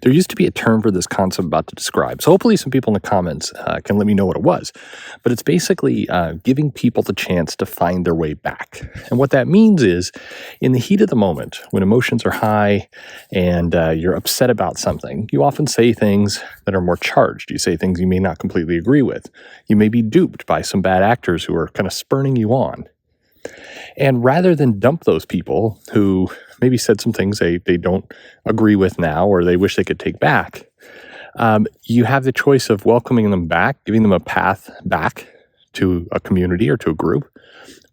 There used to be a term for this concept I'm about to describe. So hopefully some people in the comments can let me know what it was. But it's basically giving people the chance to find their way back. And what that means is in the heat of the moment, when emotions are high and you're upset about something, you often say things that are more charged. You say things you may not completely agree with. You may be duped by some bad actors who are kind of spurning you on. And rather than dump those people who maybe said some things they don't agree with now or they wish they could take back, you have the choice of welcoming them back, giving them a path back to a community or to a group,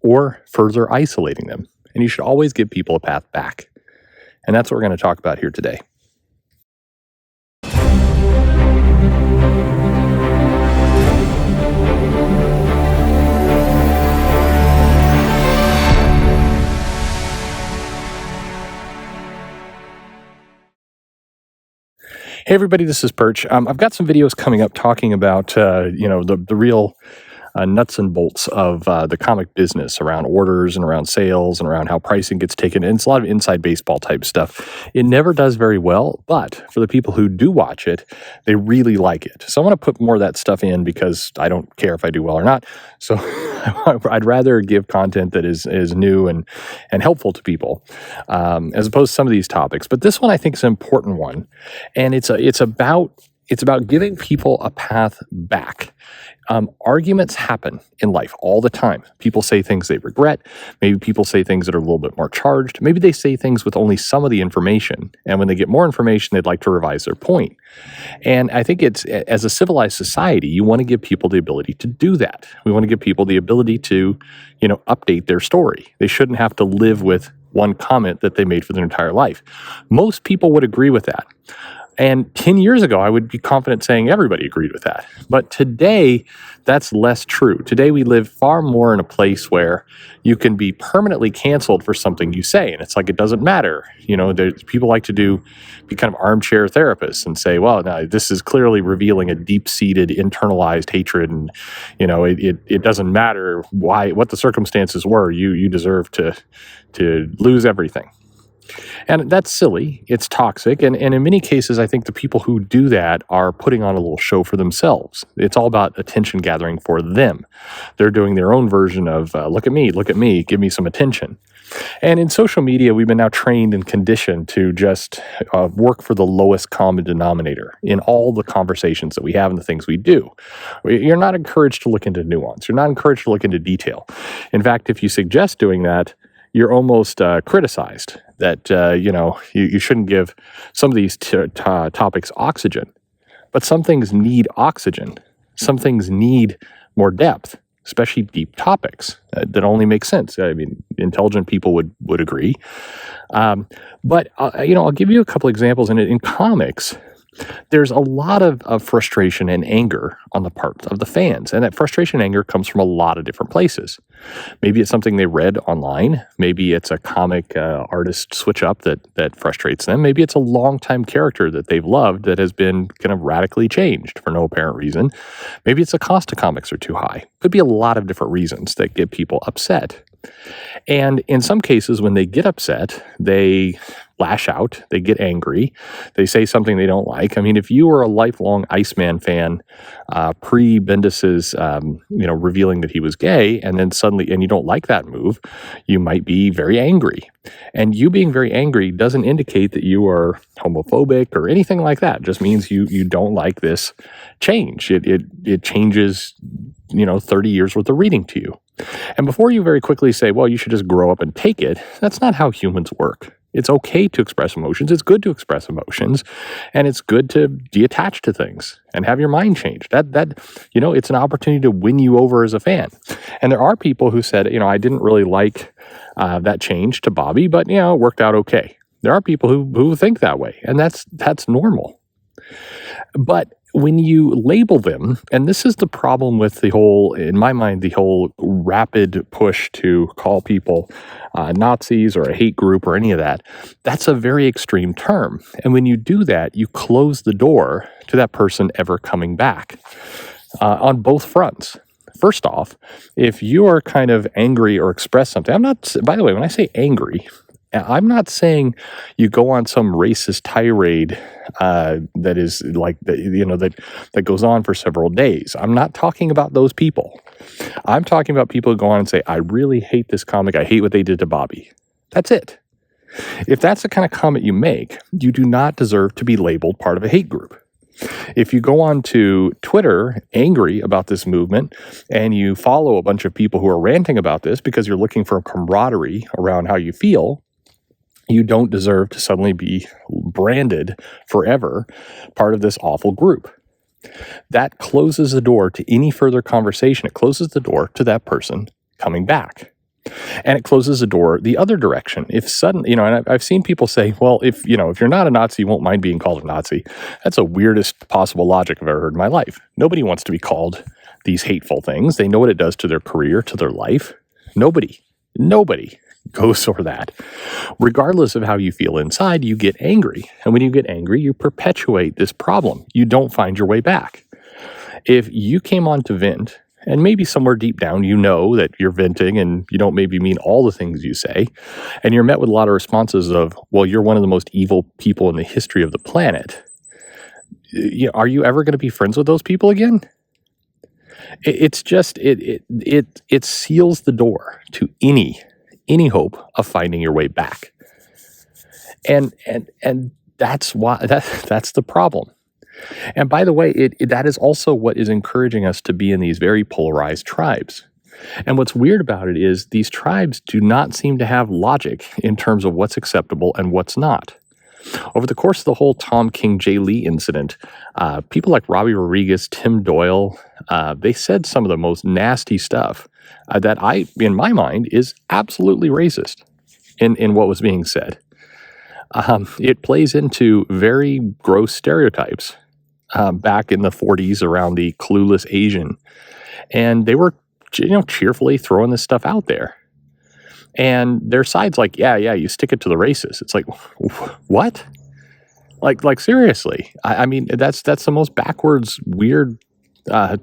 or further isolating them. And you should always give people a path back. And that's what we're going to talk about here today. Hey everybody, this is Perch. I've got some videos coming up talking about the real nuts and bolts of the comic business around orders and around sales and around how pricing gets taken. And it's a lot of inside baseball type stuff. It never does very well, but for the people who do watch it, they really like it. So I want to put more of that stuff in because I don't care if I do well or not. So I'd rather give content that is new and helpful to people as opposed to some of these topics. But this one I think is an important one, and it's about giving people a path back. Arguments happen in life all the time. People say things they regret. Maybe people say things that are a little bit more charged. Maybe they say things with only some of the information. And when they get more information, they'd like to revise their point. And I think as a civilized society, you want to give people the ability to do that. We want to give people the ability to, update their story. They shouldn't have to live with one comment that they made for their entire life. Most people would agree with that. And 10 years ago, I would be confident saying everybody agreed with that. But today, that's less true. Today, we live far more in a place where you can be permanently canceled for something you say. And it's like, it doesn't matter. People like to be kind of armchair therapists and say, well, no, this is clearly revealing a deep-seated, internalized hatred. And, it doesn't matter what the circumstances were. You deserve to lose everything. And that's silly. It's toxic. And in many cases, I think the people who do that are putting on a little show for themselves. It's all about attention gathering for them. They're doing their own version of, look at me, give me some attention. And in social media, we've been now trained and conditioned to just work for the lowest common denominator in all the conversations that we have and the things we do. You're not encouraged to look into nuance. You're not encouraged to look into detail. In fact, if you suggest doing that, you're almost criticized that, you shouldn't give some of these topics oxygen. But some things need oxygen. Some things need more depth, especially deep topics that only make sense. I mean, intelligent people would agree. But I'll give you a couple examples. In comics, there's a lot of frustration and anger on the part of the fans. And that frustration and anger comes from a lot of different places. Maybe it's something they read online. Maybe it's a comic artist switch up that frustrates them. Maybe it's a longtime character that they've loved that has been kind of radically changed for no apparent reason. Maybe it's the cost of comics are too high. Could be a lot of different reasons that get people upset. And in some cases, when they get upset, they lash out, they get angry, they say something they don't like. I mean, if you were a lifelong Iceman fan, pre-Bendis's, revealing that he was gay, and then suddenly, and you don't like that move, you might be very angry. And you being very angry doesn't indicate that you are homophobic or anything like that. It just means you don't like this change. It changes, 30 years worth of reading to you. And before you very quickly say, well, you should just grow up and take it, that's not how humans work. It's okay to express emotions. It's good to express emotions. And it's good to detach to things and have your mind changed. It's an opportunity to win you over as a fan. And there are people who said, I didn't really like that change to Bobby, but, it worked out okay. There are people who think that way, and that's normal. But when you label them, and this is the problem with in my mind, the whole rapid push to call people Nazis or a hate group or any of that, that's a very extreme term. And when you do that, you close the door to that person ever coming back on both fronts. First off, if you are kind of angry or express something, by the way, when I say angry, I'm not saying you go on some racist tirade that is like that goes on for several days. I'm not talking about those people. I'm talking about people who go on and say, "I really hate this comic. I hate what they did to Bobby." That's it. If that's the kind of comment you make, you do not deserve to be labeled part of a hate group. If you go on to Twitter angry about this movement and you follow a bunch of people who are ranting about this because you're looking for camaraderie around how you feel, you don't deserve to suddenly be branded forever part of this awful group. That closes the door to any further conversation. It closes the door to that person coming back. And it closes the door the other direction. If suddenly, and I've seen people say, well, if you're not a Nazi, you won't mind being called a Nazi. That's the weirdest possible logic I've ever heard in my life. Nobody wants to be called these hateful things. They know what it does to their career, to their life. Nobody goes for that. Regardless of how you feel inside, you get angry. And when you get angry, you perpetuate this problem. You don't find your way back. If you came on to vent, and maybe somewhere deep down, you know that you're venting and you don't maybe mean all the things you say. And you're met with a lot of responses of, well, you're one of the most evil people in the history of the planet. Are you ever going to be friends with those people again? It's just, it seals the door to any hope of finding your way back. And that's why, that's the problem. And by the way, that is also what is encouraging us to be in these very polarized tribes. And what's weird about it is these tribes do not seem to have logic in terms of what's acceptable and what's not. Over the course of the whole Tom King Jay Lee incident, people like Robbie Rodriguez, Tim Doyle, they said some of the most nasty stuff that in my mind, is absolutely racist in what was being said. It plays into very gross stereotypes. Back in the 40s around the clueless Asian. And they were, cheerfully throwing this stuff out there. And their side's like, yeah, you stick it to the racists. It's like, what? Like seriously. I mean, that's the most backwards, weird,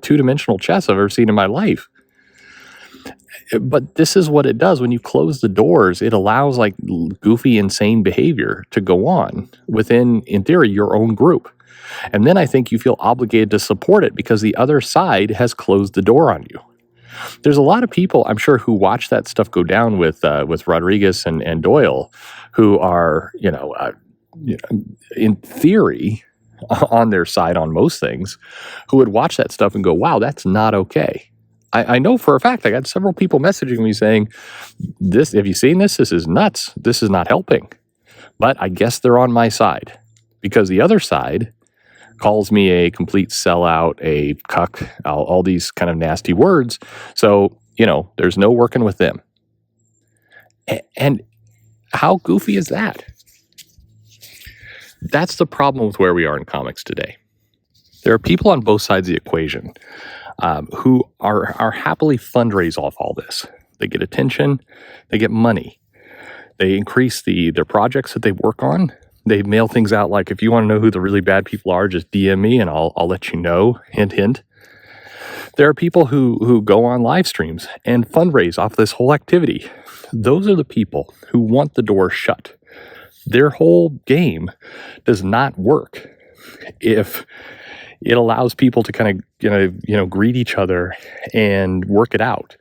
two-dimensional chess I've ever seen in my life. But this is what it does. When you close the doors, it allows like goofy, insane behavior to go on within, in theory, your own group. And then I think you feel obligated to support it because the other side has closed the door on you. There's a lot of people, I'm sure, who watch that stuff go down with Rodriguez and Doyle, who are, in theory, on their side on most things, who would watch that stuff and go, wow, that's not okay. I know for a fact I got several people messaging me saying, "This, have you seen this? This is nuts. This is not helping." But I guess they're on my side because the other side calls me a complete sellout, a cuck, all these kind of nasty words. So, there's no working with them. And how goofy is that? That's the problem with where we are in comics today. There are people on both sides of the equation who are happily fundraise off all this. They get attention, they get money, they increase their projects that they work on. They mail things out like, if you want to know who the really bad people are, just DM me and I'll let you know, hint, hint. There are people who go on live streams and fundraise off this whole activity. Those are the people who want the door shut. Their whole game does not work if it allows people to kind of, greet each other and work it out.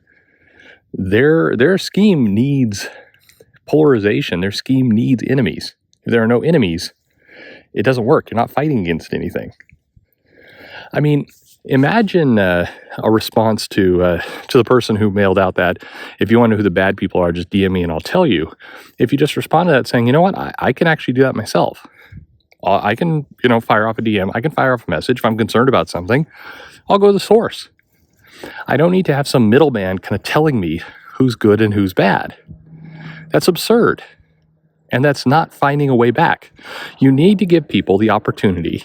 Their scheme needs polarization. Their scheme needs enemies. If there are no enemies, it doesn't work. You're not fighting against anything. I mean, imagine a response to the person who mailed out that, if you want to know who the bad people are, just DM me and I'll tell you. If you just respond to that saying, you know what, I can actually do that myself. I can, fire off a DM. I can fire off a message. If I'm concerned about something, I'll go to the source. I don't need to have some middleman kind of telling me who's good and who's bad. That's absurd. And that's not finding a way back. You need to give people the opportunity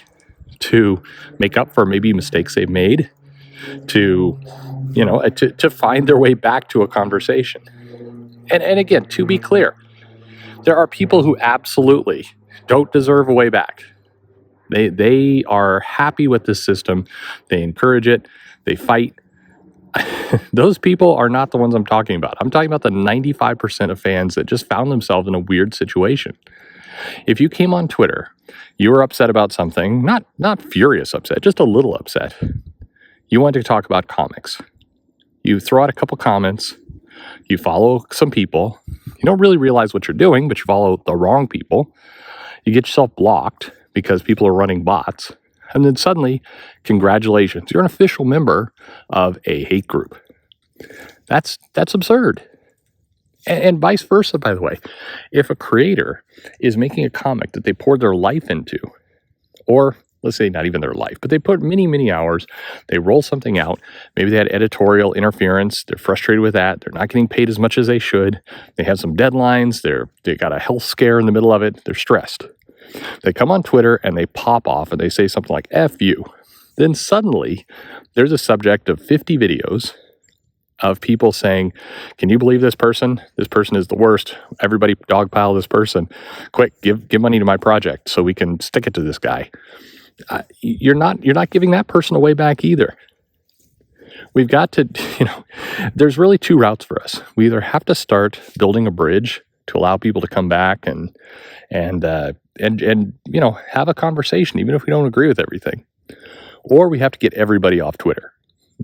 to make up for maybe mistakes they've made, to find their way back to a conversation. And again, to be clear, there are people who absolutely don't deserve a way back. They are happy with this system. They encourage it. They fight. Those people are not the ones I'm talking about. I'm talking about the 95% of fans that just found themselves in a weird situation. If you came on Twitter, you were upset about something, not furious upset, just a little upset. You wanted to talk about comics. You throw out a couple comments, you follow some people, you don't really realize what you're doing, but you follow the wrong people. You get yourself blocked because people are running bots. And then suddenly, congratulations, you're an official member of a hate group. That's absurd. And vice versa, by the way. If a creator is making a comic that they poured their life into, or let's say not even their life, but they put many, many hours, they roll something out, maybe they had editorial interference, they're frustrated with that, they're not getting paid as much as they should, they have some deadlines, they got a health scare in the middle of it, they're stressed. They come on Twitter and they pop off and they say something like, F you. Then suddenly, there's a subject of 50 videos of people saying, can you believe this person? This person is the worst. Everybody dogpile this person. Quick, give money to my project so we can stick it to this guy. You're not giving that person away back either. We've got to, there's really two routes for us. We either have to start building a bridge to allow people to come back and have a conversation, even if we don't agree with everything, or we have to get everybody off Twitter.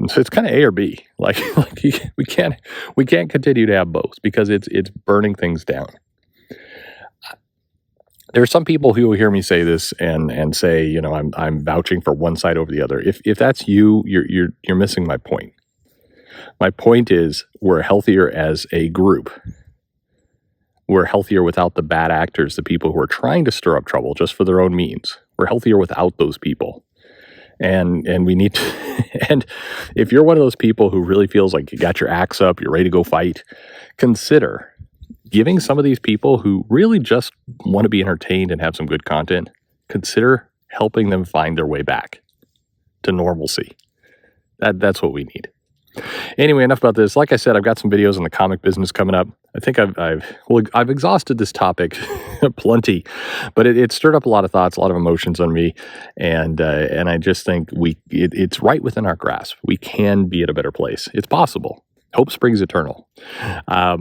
So it's kind of A or B. Like we can't continue to have both because it's burning things down. There are some people who will hear me say this and say, I'm vouching for one side over the other. If that's you, you're missing my point. My point is we're healthier as a group. We're healthier without the bad actors, the people who are trying to stir up trouble just for their own means. We're healthier without those people. And we need to, and if you're one of those people who really feels like you got your axe up, you're ready to go fight, consider giving some of these people who really just want to be entertained and have some good content, consider helping them find their way back to normalcy. That's what we need. Anyway, enough about this. Like I said, I've got some videos on the comic business coming up. I think I've exhausted this topic plenty, but it stirred up a lot of thoughts, a lot of emotions on me, and I just think it's right within our grasp. We can be at a better place. It's possible. Hope springs eternal. But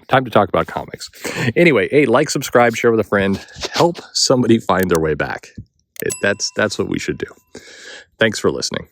time to talk about comics. Anyway, hey, like, subscribe, share with a friend, help somebody find their way back. That's what we should do. Thanks for listening.